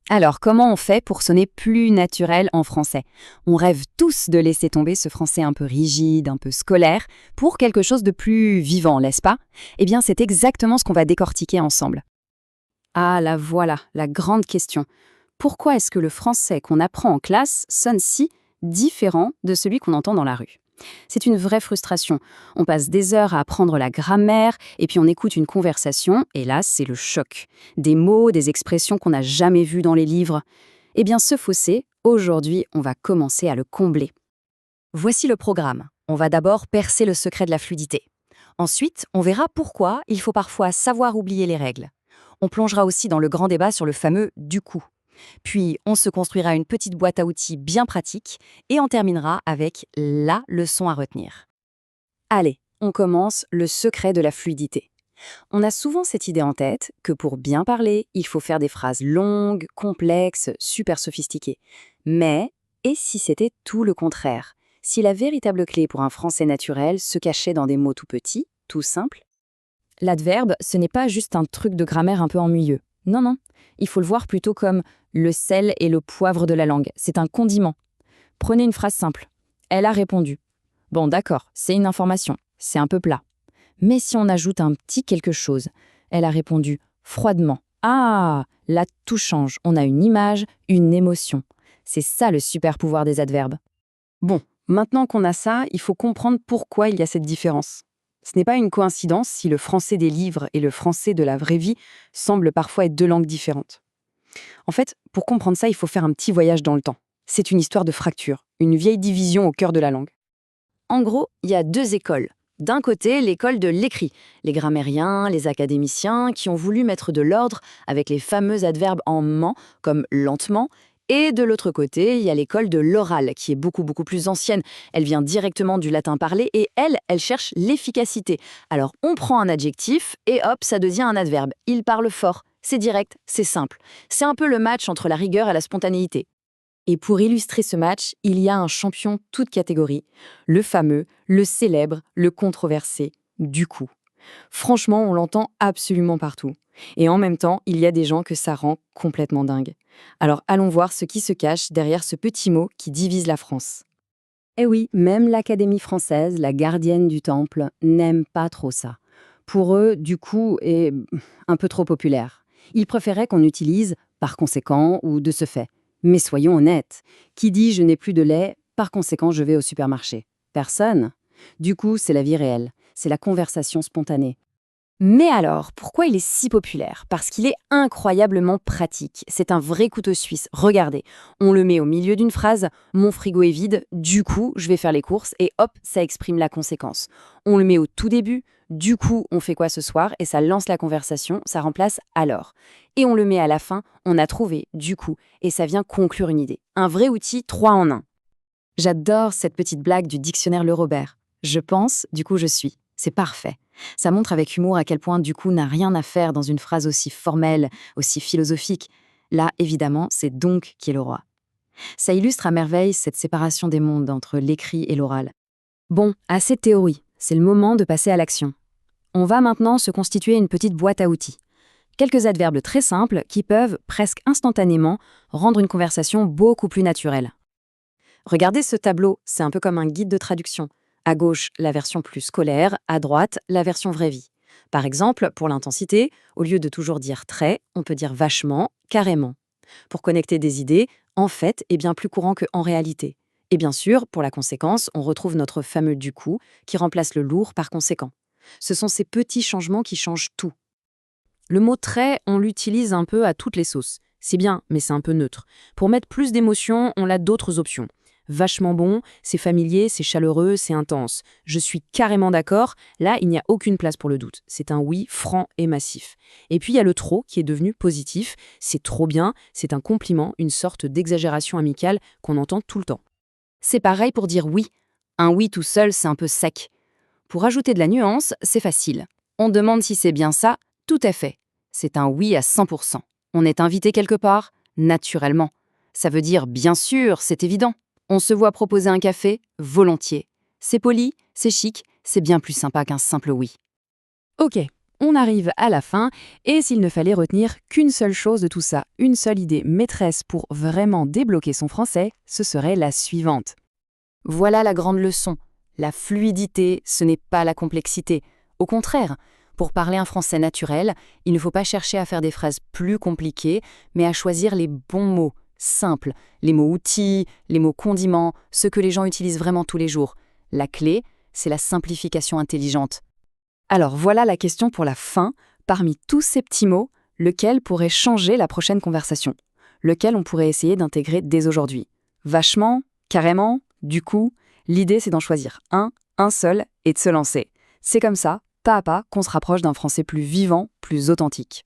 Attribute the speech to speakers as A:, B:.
A: Alors, comment on fait pour sonner plus naturel en français? On rêve tous de laisser tomber ce français un peu rigide, un peu scolaire, pour quelque chose de plus vivant, n'est-ce pas? Eh bien, c'est exactement ce qu'on va décortiquer ensemble. Ah, la voilà, la grande question. Pourquoi est-ce que le français qu'on apprend en classe sonne si différent de celui qu'on entend dans la rue? C'est une vraie frustration. On passe des heures à apprendre la grammaire, et puis on écoute une conversation, et là, c'est le choc. Des mots, des expressions qu'on n'a jamais vues dans les livres. Eh bien, ce fossé, aujourd'hui, on va commencer à le combler. Voici le programme. On va d'abord percer le secret de la fluidité. Ensuite, on verra pourquoi il faut parfois savoir oublier les règles. On plongera aussi dans le grand débat sur le fameux «du coup». Puis, on se construira une petite boîte à outils bien pratique et on terminera avec la leçon à retenir. Allez, on commence le secret de la fluidité. On a souvent cette idée en tête que pour bien parler, il faut faire des phrases longues, complexes, super sophistiquées. Mais, et si c'était tout le contraire? Si la véritable clé pour un français naturel se cachait dans des mots tout petits, tout simples? L'adverbe, ce n'est pas juste un truc de grammaire un peu ennuyeux. Non, non. Il faut le voir plutôt comme le sel et le poivre de la langue. C'est un condiment. Prenez une phrase simple. Elle a répondu. Bon, d'accord, c'est une information. C'est un peu plat. Mais si on ajoute un petit quelque chose, elle a répondu froidement. Ah, là tout change. On a une image, une émotion. C'est ça le super pouvoir des adverbes. Bon, maintenant qu'on a ça, il faut comprendre pourquoi il y a cette différence. Ce n'est pas une coïncidence si le français des livres et le français de la vraie vie semblent parfois être deux langues différentes. En fait, pour comprendre ça, il faut faire un petit voyage dans le temps. C'est une histoire de fracture, une vieille division au cœur de la langue. En gros, il y a deux écoles. D'un côté, l'école de l'écrit, les grammairiens, les académiciens qui ont voulu mettre de l'ordre avec les fameux adverbes en ment, comme lentement. Et de l'autre côté, il y a l'école de l'oral, qui est beaucoup plus ancienne. Elle vient directement du latin parlé et elle cherche l'efficacité. Alors on prend un adjectif et hop, ça devient un adverbe. Il parle fort, c'est direct, c'est simple. C'est un peu le match entre la rigueur et la spontanéité. Et pour illustrer ce match, il y a un champion toute catégorie, le fameux, le célèbre, le controversé, du coup. Franchement, on l'entend absolument partout. Et en même temps, il y a des gens que ça rend complètement dingue. Alors allons voir ce qui se cache derrière ce petit mot qui divise la France. Eh oui, même l'Académie française, la gardienne du temple, n'aime pas trop ça. Pour eux, du coup, est un peu trop populaire. Ils préféraient qu'on utilise par conséquent ou de ce fait. Mais soyons honnêtes, qui dit je n'ai plus de lait, par conséquent je vais au supermarché? Personne. Du coup, c'est la vie réelle, c'est la conversation spontanée. Mais alors, pourquoi il est si populaire? Parce qu'il est incroyablement pratique. C'est un vrai couteau suisse. Regardez, on le met au milieu d'une phrase, mon frigo est vide, du coup, je vais faire les courses, et hop, ça exprime la conséquence. On le met au tout début, du coup, on fait quoi ce soir, et ça lance la conversation, ça remplace alors. Et on le met à la fin, on a trouvé, du coup, et ça vient conclure une idée. Un vrai outil 3 en 1. J'adore cette petite blague du dictionnaire Le Robert. Je pense, du coup je suis. C'est parfait. Ça montre avec humour à quel point du coup n'a rien à faire dans une phrase aussi formelle, aussi philosophique. Là, évidemment, c'est donc qui est le roi. Ça illustre à merveille cette séparation des mondes entre l'écrit et l'oral. Bon, assez de théorie, c'est le moment de passer à l'action. On va maintenant se constituer une petite boîte à outils. Quelques adverbes très simples qui peuvent, presque instantanément, rendre une conversation beaucoup plus naturelle. Regardez ce tableau, c'est un peu comme un guide de traduction. À gauche, la version plus scolaire, à droite, la version vraie vie. Par exemple, pour l'intensité, au lieu de toujours dire très, on peut dire vachement, carrément. Pour connecter des idées, en fait est bien plus courant que en réalité. Et bien sûr, pour la conséquence, on retrouve notre fameux du coup, qui remplace le lourd par conséquent. Ce sont ces petits changements qui changent tout. Le mot très, on l'utilise un peu à toutes les sauces. C'est bien, mais c'est un peu neutre. Pour mettre plus d'émotion, on a d'autres options. Vachement bon, c'est familier, c'est chaleureux, c'est intense. Je suis carrément d'accord, là il n'y a aucune place pour le doute. C'est un oui franc et massif. Et puis il y a le trop qui est devenu positif, c'est trop bien, c'est un compliment, une sorte d'exagération amicale qu'on entend tout le temps. C'est pareil pour dire oui. Un oui tout seul, c'est un peu sec. Pour ajouter de la nuance, c'est facile. On demande si c'est bien ça, tout à fait. C'est un oui à 100%. On est invité quelque part? Naturellement. Ça veut dire bien sûr, c'est évident. On se voit proposer un café? Volontiers. C'est poli, c'est chic, c'est bien plus sympa qu'un simple oui. Ok,
B: On arrive à la fin, et s'il ne fallait retenir qu'une seule chose de tout ça, une seule idée maîtresse pour vraiment débloquer son français, ce serait la suivante.
A: Voilà la grande leçon. La fluidité, ce n'est pas la complexité. Au contraire, pour parler un français naturel, il ne faut pas chercher à faire des phrases plus compliquées, mais à choisir les bons mots, simples, les mots outils, les mots condiments, ceux que les gens utilisent vraiment tous les jours. La clé, c'est la simplification intelligente.
B: Alors voilà la question pour la fin. Parmi tous ces petits mots, lequel pourrait changer la prochaine conversation? Lequel on pourrait essayer d'intégrer dès aujourd'hui? Vachement? Carrément? Du coup? L'idée, c'est d'en choisir un seul, et de se lancer. C'est comme ça, pas à pas, qu'on se rapproche d'un français plus vivant, plus authentique.